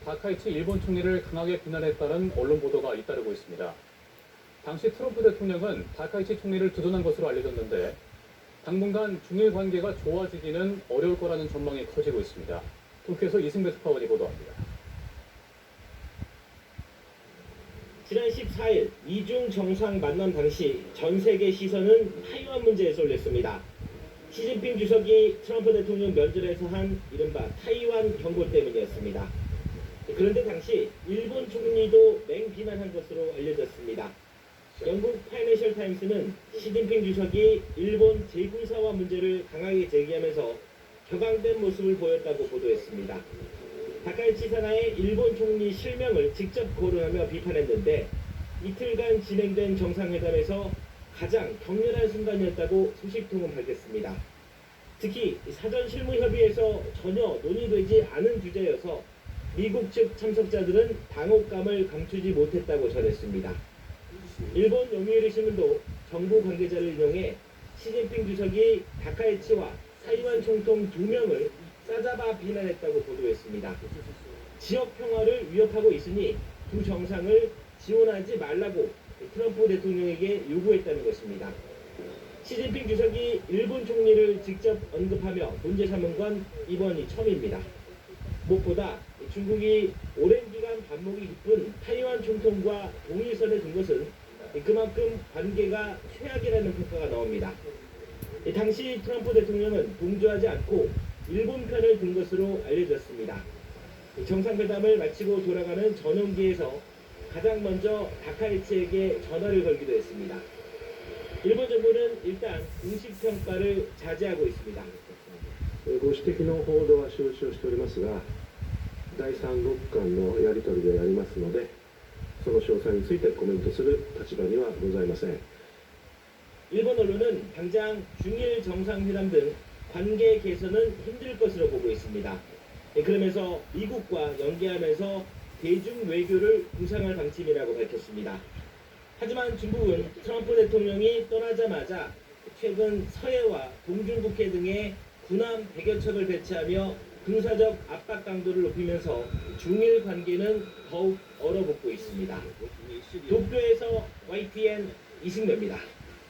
다카이치 일본 총리를 강하게 비난했다는 언론 보도가 잇따르고 있습니다. 당시 트럼프 대통령은 다카이치 총리를 두둔한 것으로 알려졌는데 당분간 중일 관계가 좋아지기는 어려울 거라는 전망이 커지고 있습니다. 도쿄에서 이승배 특파원이 보도합니다. 지난 14일 미중 정상 만남 당시 전 세계 시선은 타이완 문제에 쏠렸습니다. 시진핑 주석이 트럼프 대통령 면전에서 한 이른바 타이완 경고 때문이었습니다. 그런데 당시 일본 총리도 맹비난한 것으로 알려졌습니다. 영국 파이낸셜 타임스는 시진핑 주석이 일본 재군사화 문제를 강하게 제기하면서 격앙된 모습을 보였다고 보도했습니다. 다카이치 사나의 일본 총리 실명을 직접 거론하며 비판했는데 이틀간 진행된 정상회담에서 가장 격렬한 순간이었다고 소식통은 밝혔습니다. 특히 사전 실무 협의에서 전혀 논의되지 않은 주제여서 미국 측 참석자들은 당혹감을 감추지 못했다고 전했습니다. 일본 요미우리 신문도 정부 관계자를 인용해 시진핑 주석이 다카이치와 타이완 총통 2명을 싸잡아 비난했다고 보도했습니다. 지역 평화를 위협하고 있으니 두 정상을 지원하지 말라고 트럼프 대통령에게 요구했다는 것입니다. 시진핑 주석이 일본 총리를 직접 언급하며 문제 삼은 건 이번이 처음입니다. 무엇보다 중국이 오랜 기간 반목이 깊은 타이완 총통과 동일선에 든 것은 그만큼 관계가 최악이라는 평가가 나옵니다. 당시 트럼프 대통령은 동조하지 않고 일본 편을 든 것으로 알려졌습니다. 정상회담을 마치고 돌아가는 전용기에서 가장 먼저 다카이치에게 전화를 걸기도 했습니다. 일본 정부는 일단 공식 평가를 자제하고 있습니다. ご指摘の報道は承知をしておりますが、第三国間のやり取りでありますので、その詳細についてコメントする立場にはございません。 일본 언론은 당장 중일 정상회담 등 관계 개선은 힘들 것으로 보고 있습니다. 그러면서 미국과 연계하면서 대중 외교를 구상할 방침이라고 밝혔습니다. 하지만 중국은 트럼프 대통령이 떠나자마자 최근 서해와 동중국해 등에 군함 100여 척을 배치하며 군사적 압박 강도를 높이면서 중일 관계는 더욱 얼어붙고 있습니다. 도쿄에서 YTN 이승배입니다.